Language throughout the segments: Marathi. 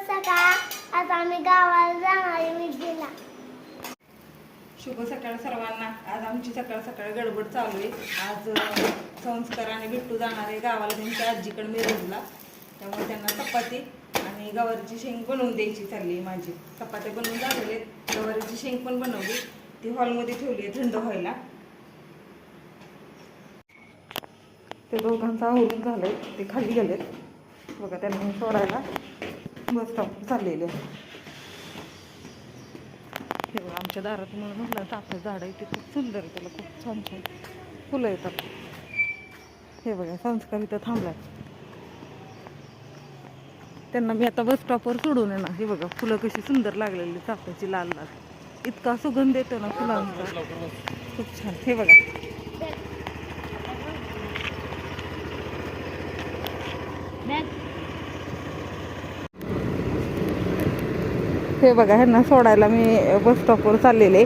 सकाळ. आज आम्ही गावाला जाणार आहे विजेला. शुभ सकाळ सर्वांना. आज आमची सकाळ सकाळ गडबड चालू आहे. आज संस्कार आणि बिट्टू जाणार आहे गावाला त्यांच्या आजीकडे मिरजला. त्यामुळे त्यांना चपाती आणि गवारीची शेंग बनवून द्यायची चालली. माझी चपात्या बनवून झालेले, गवारीची शेंग पण बनवली. ती हॉलमध्ये ठेवली आहे थंड व्हायला. ते दोघांचं आवरून झालंय, ते खाली गेलेत बघा. त्यांना सोडायला बस स्टॉप चाललेले. हे बघा आमच्या दारात म्हणून म्हटलं चाफा झाड आहे, ते खूप सुंदर आहे. त्याला खूप छान छान फुलं येतात. हे बघा संस्कार इथं थांबलाय. त्यांना मी आता बस स्टॉपवर सोडून येणार. हे बघा फुलं कशी सुंदर लागलेली, चाफ्याची लाल लाल. इतका सुगंध येतो ना फुलांचा, खूप छान. हे बघा हे बघा ह्यांना सोडायला मी बस स्टॉपवर चाललेले.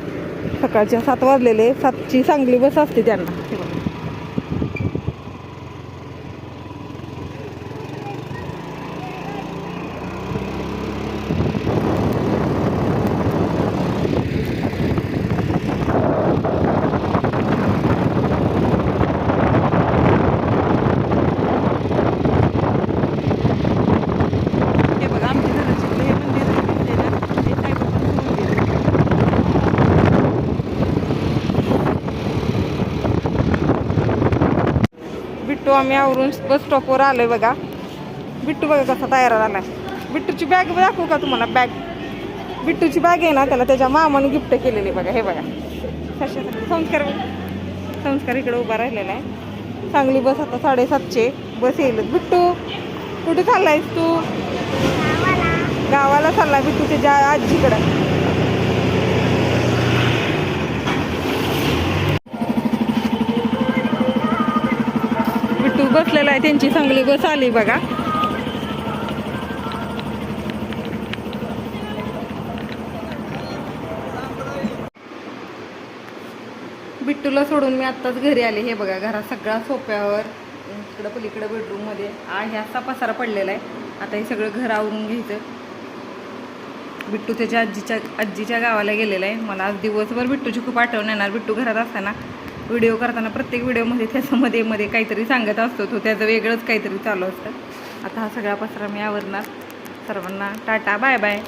सकाळच्या 7 वाजलेले. 7ची चांगली बस असते त्यांना. हे बघा बिट्टू आम्ही आवरून बस स्टॉपवर आलोय बघा. बिट्टू बघा कसा तयार झालाय. बिट्टूची बॅग दाखवू का तुम्हाला? बॅग, बिट्टूची बॅग आहे ना, त्याला त्याच्या मामाने गिफ्ट केलेली बघा. हे बघा संस्कार, संस्कार इकडे उभा राहिलेला आहे. चांगली बस आता 7:30ची बस येईल. बिट्टू कुठे चाललायस तू? गावाला चाललाय बिट्टू त्याच्या आजीकडे. बिट्टू बसलेला आहे, त्यांची चांगली बस आली बघा. बिट्टूला सोडून मी आत्ताच घरी आले. हे बघा घरात सगळा सोफ्यावर, इकडं पलीकडं बेडरूम मध्ये ह्या असा पसारा पडलेला आहे. आता हे सगळं घर आवरून घ्यायचं. बिट्टू त्याच्या आजीच्या गावाला गेलेला आहे. मला आज दिवसभर बिट्टूची खूप आठवण येणार. बिट्टू घरात असताना व्हिडिओ करताना प्रत्येक व्हिडिओमध्ये त्याचं मध्ये काहीतरी सांगत असतो तो, त्याचं वेगळंच काहीतरी चालू असतं. आता हा सगळा पसारा मी आवरणार. सर्वांना टाटा बाय बाय.